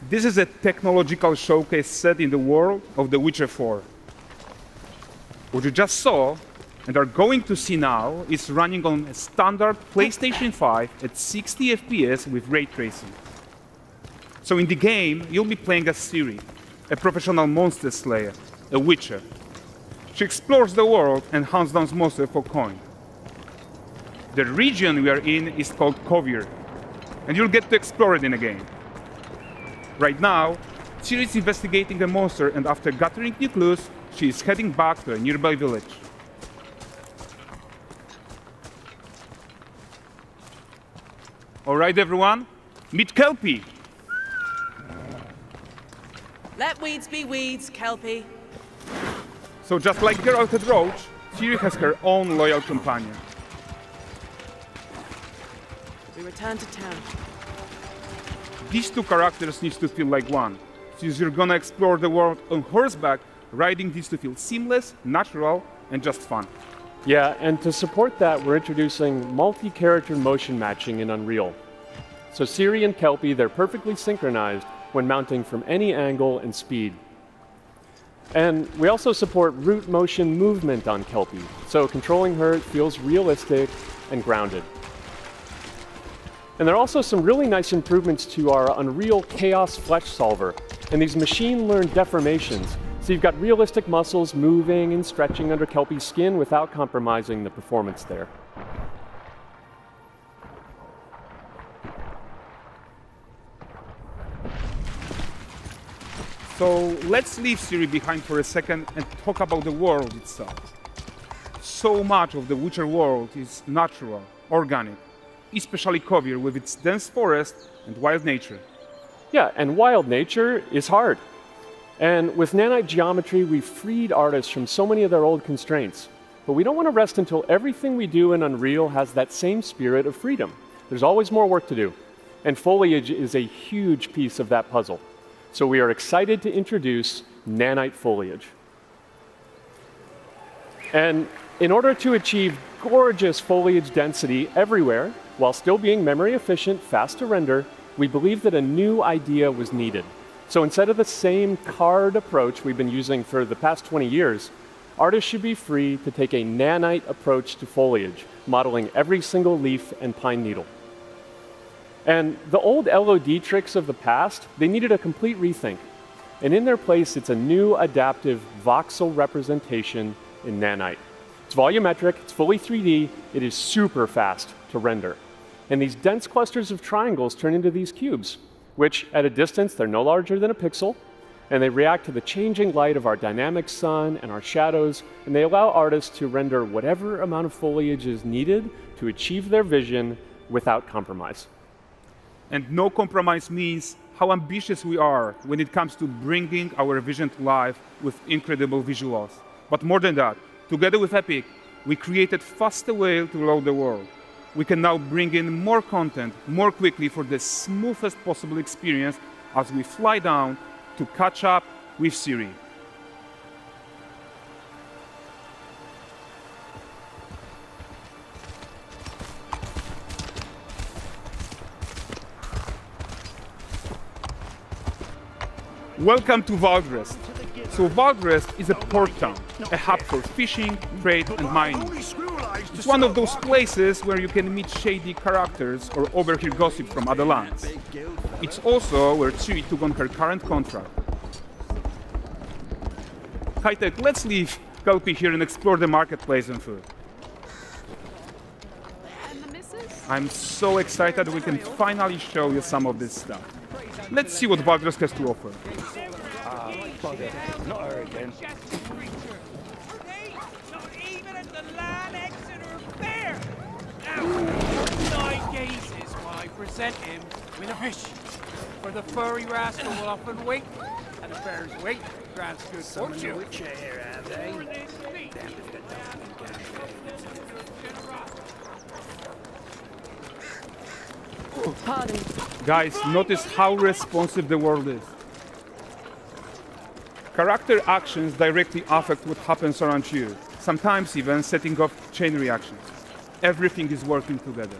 This is a technological showcase set in the world of The Witcher 4. What you just saw and are going to see now is running on a standard PlayStation 5 at 60 FPS with ray tracing. So in the game, you'll be playing as Ciri, a professional monster slayer, a witcher. She explores the world and hunts down monsters for coin. The region we are in is called Kovir, and you'll get to explore it in a game. Right now, Ciri is investigating a monster, and after gathering new clues, she is heading back to a nearby village. All right, everyone, meet Kelpie. Let weeds be weeds, Kelpie. So just like Geralt and Roach, Ciri has her own loyal companion. We return to town. These two characters need to feel like one. Since you're gonna explore the world on horseback, riding needs to feel seamless, natural, and just fun. Yeah, and to support that, we're introducing multi-character motion matching in Unreal. So Ciri and Kelpie, they're perfectly synchronized when mounting from any angle and speed. And we also support root motion movement on Kelpie, so controlling her feels realistic and grounded. And there are also some really nice improvements to our Unreal Chaos Flesh Solver and these machine-learned deformations. So you've got realistic muscles moving and stretching under Kelpie's skin without compromising the performance there. So let's leave Ciri behind for a second and talk about the world itself. So much of the Witcher world is natural, organic, especially Kovir with its dense forest and wild nature. Yeah, and wild nature is hard. And with nanite geometry, we've freed artists from so many of their old constraints. But we don't want to rest until everything we do in Unreal has that same spirit of freedom. There's always more work to do. And foliage is a huge piece of that puzzle. So we are excited to introduce nanite foliage. And in order to achieve gorgeous foliage density everywhere, while still being memory efficient, fast to render, we believe that a new idea was needed. So instead of the same card approach we've been using for the past 20 years, artists should be free to take a nanite approach to foliage, modeling every single leaf and pine needle. And the old LOD tricks of the past, they needed a complete rethink. And in their place, it's a new adaptive voxel representation in nanite. It's volumetric, it's fully 3D, it is super fast to render. And these dense clusters of triangles turn into these cubes, which at a distance, they're no larger than a pixel, and they react to the changing light of our dynamic sun and our shadows, and they allow artists to render whatever amount of foliage is needed to achieve their vision without compromise. And no compromise means how ambitious we are when it comes to bringing our vision to life with incredible visuals. But more than that, together with Epic, we created faster way to load the world. We can now bring in more content more quickly for the smoothest possible experience as we fly down to catch up with Ciri. Welcome to Valdrest. So Valdrest is a port town, a hub for fishing, trade and mining. It's one of those places where you can meet shady characters or overhear gossip from other lands. It's also where Ciri took on her current contract. High-tech, let's leave Kelpie here and explore the marketplace and food. I'm so excited we can finally show you some of this stuff. Let's see what Valdrest has to offer. Not her again. Not even at the Land Exeter Fair! Now, 9 gazes while I present him with a fish. For the furry rascal will often wait, and the fair's weight grants good fortune. Here, have they? Pardon. Guys, notice how responsive the world is. Character actions directly affect what happens around you, sometimes even setting off chain reactions. Everything is working together.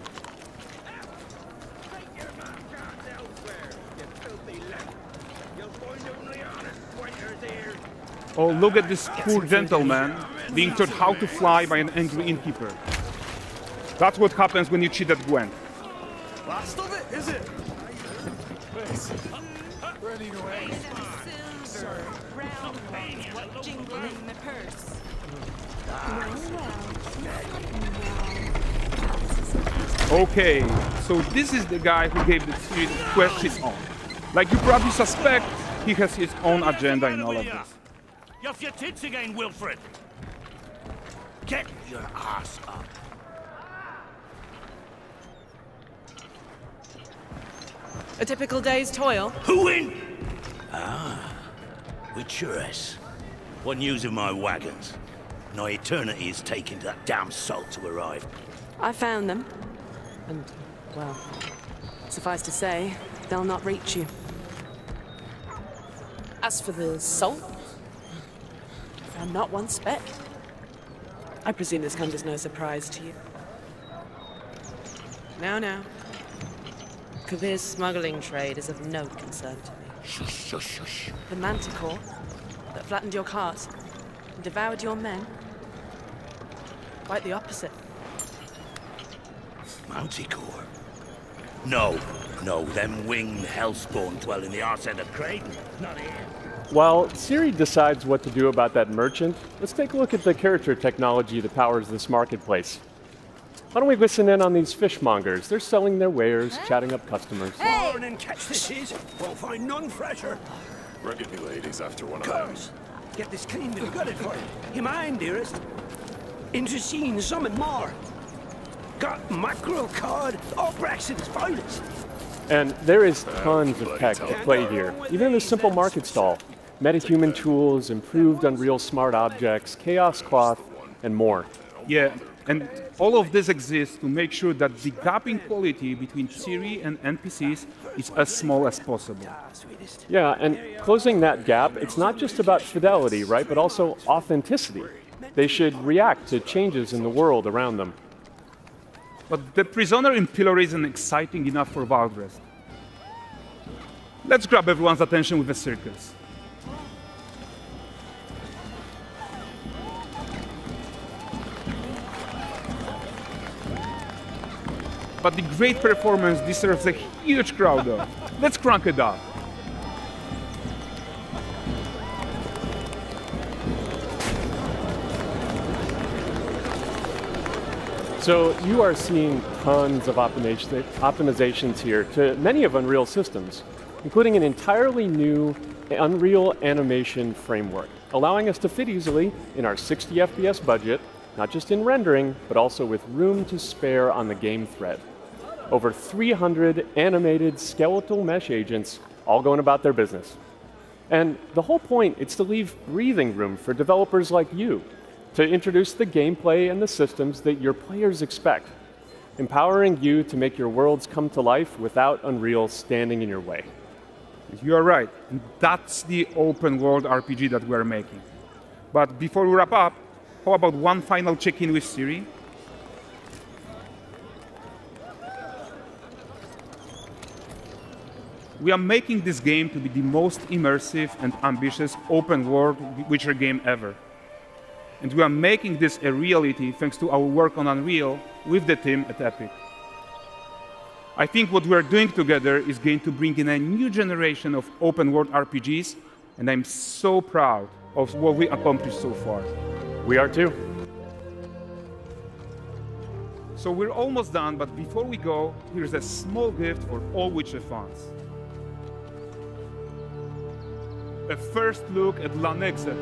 Oh, look at this poor gentleman being taught how to fly by an angry innkeeper. That's what happens when you cheat at Gwent. Last of it, is it? Ready to aim. Silver, brown ones, what jingle in the purse. Okay, so this is the guy who gave the quest his own. Like you probably suspect, he has his own agenda in all of this. You're off your tits again, Wilfred. Get your ass up. A typical day's toil. Who in? With Churres. What news of my wagons? No eternity is taking that damn salt to arrive. I found them. And, well, suffice to say, they'll not reach you. As for the salt, I found not one speck. I presume this comes as no surprise to you. Now. Kavir's smuggling trade is of no concern to me. Shush, shush, shush. The manticore that flattened your cart and devoured your men, quite the opposite. Manticore? No, them winged hellspawn dwell in the arse end of Creighton. Not here. While Siri decides what to do about that merchant, let's take a look at the character technology that powers this marketplace. Why don't we listen in on these fishmongers? They're selling their wares, chatting up customers. Morning, catch this is. Won't find none fresher. Reckon the lady's after one of them. Comes. Get this cleaned and gutted for you. You mind, dearest? Into seeing some and more. Got mackerel cod, all Braxton's finest. And there is tons of tech at play here, even in this simple market stall. Metahuman tools, improved Unreal smart objects, chaos cloth, and more. Yeah, and all of this exists to make sure that the gap in quality between Siri and NPCs is as small as possible. Yeah, and closing that gap, it's not just about fidelity, right, but also authenticity. They should react to changes in the world around them. But the prisoner in pillory isn't exciting enough for Valdrest. Let's grab everyone's attention with a circus. But the great performance deserves a huge crowd though. Let's crank it up. So you are seeing tons of optimizations here to many of Unreal systems, including an entirely new Unreal animation framework, allowing us to fit easily in our 60 FPS budget, not just in rendering, but also with room to spare on the game thread. Over 300 animated skeletal mesh agents all going about their business. And the whole point is to leave breathing room for developers like you to introduce the gameplay and the systems that your players expect, empowering you to make your worlds come to life without Unreal standing in your way. You are right, and that's the open world RPG that we're making. But before we wrap up, how about one final check-in with Siri? We are making this game to be the most immersive and ambitious open world Witcher game ever. And we are making this a reality thanks to our work on Unreal with the team at Epic. I think what we are doing together is going to bring in a new generation of open world RPGs, and I'm so proud of what we accomplished so far. We are too. So we're almost done, but before we go, here's a small gift for all Witcher fans. A first look at Lanexeter.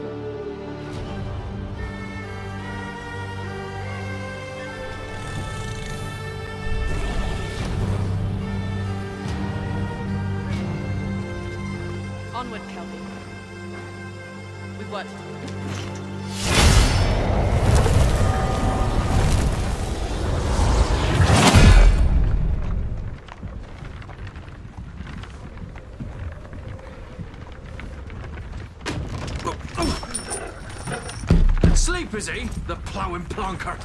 Onward, Kelby. With what? Sleep, is he? The ploughing plonker.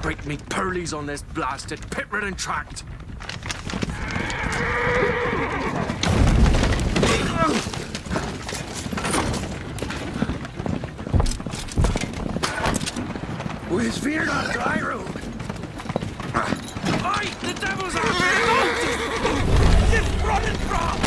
Break me pearlies on this blasted pit-ridden tract. He's veered off dry road. Oi! The devil's after Just running from!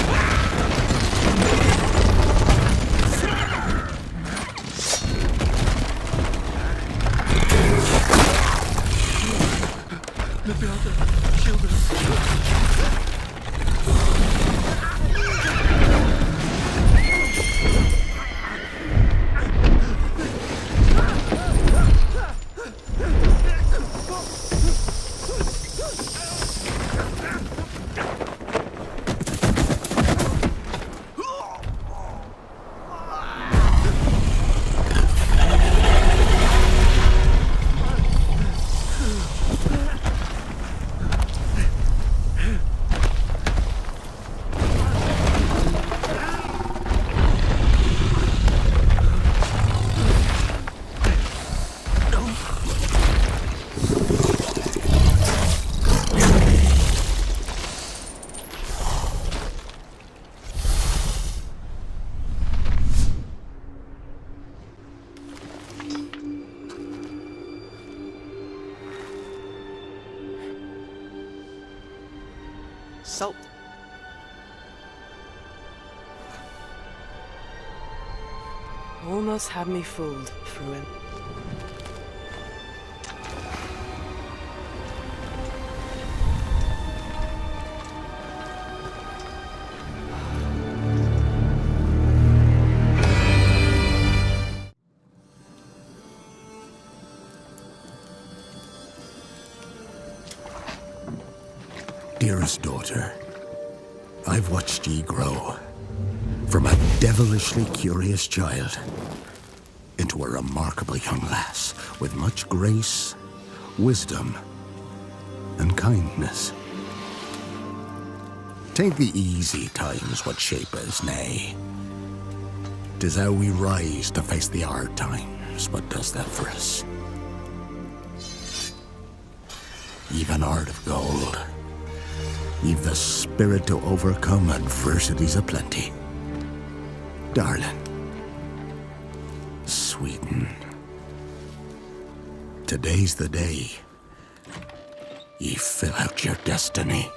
Salt. Almost had me fooled, Fruin. Dearest daughter, I've watched ye grow from a devilishly curious child into a remarkable young lass with much grace, wisdom, and kindness. Tain't the easy times what shape us, nay. 'Tis how we rise to face the hard times what does that for us. You've an heart of gold. You've the spirit to overcome adversities aplenty. Darling, sweeten. Today's the day ye fill out your destiny.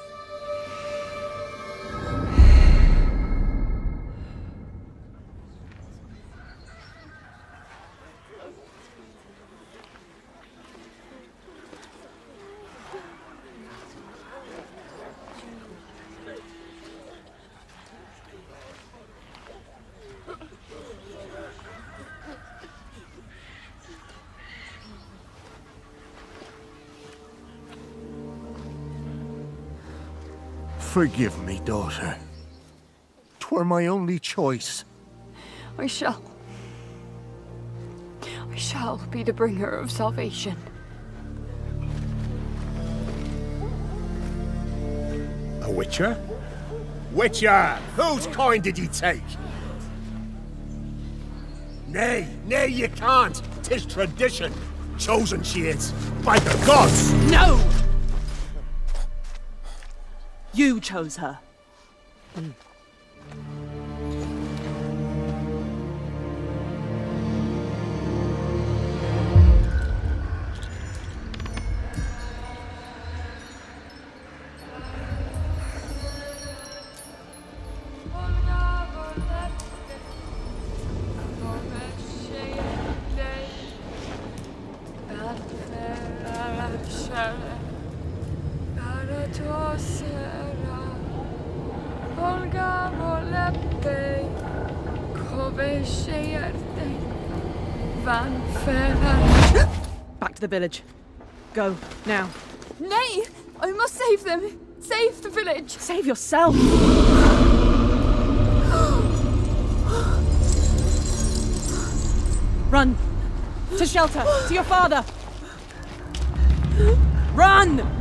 Forgive me, daughter. 'Twere my only choice. I shall be the bringer of salvation. A witcher? Witcher! Whose coin did ye take? Nay, you can't. 'Tis tradition. Chosen she is, by the gods! No! You chose her. Back to the village. Go, now. Nay! I must save them! Save the village! Save yourself! Run! To shelter! To your father! Run!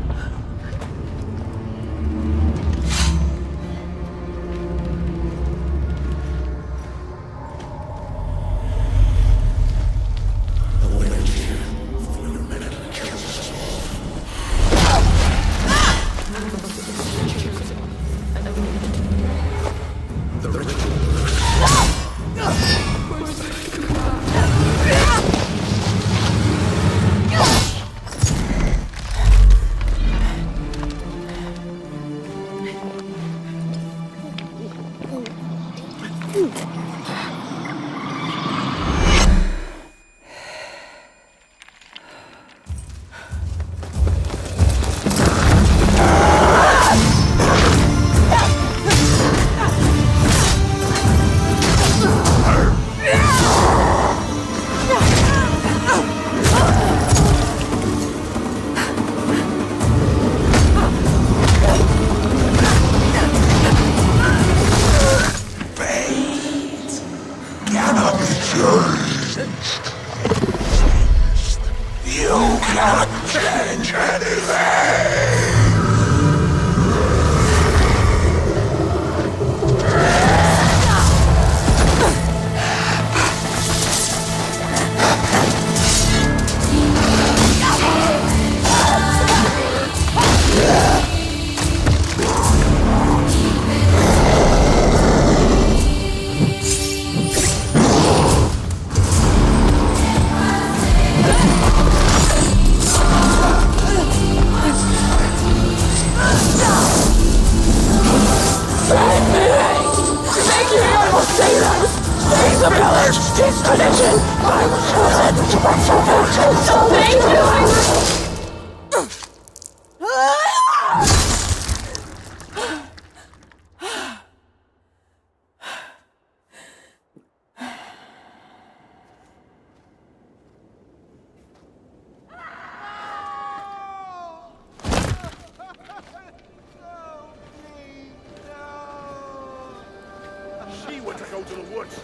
She were to go to the woods.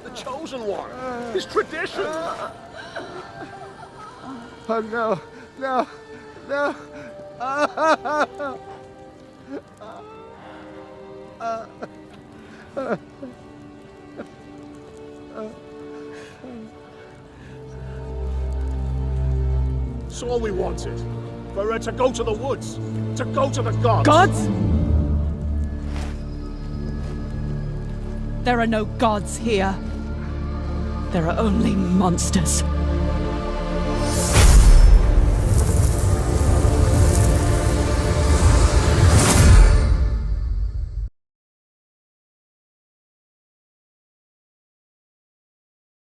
The chosen one. It's tradition. Oh no, no, no. It's all we wanted. For her to go to the woods. To go to the gods. Gods? There are no gods here. There are only monsters.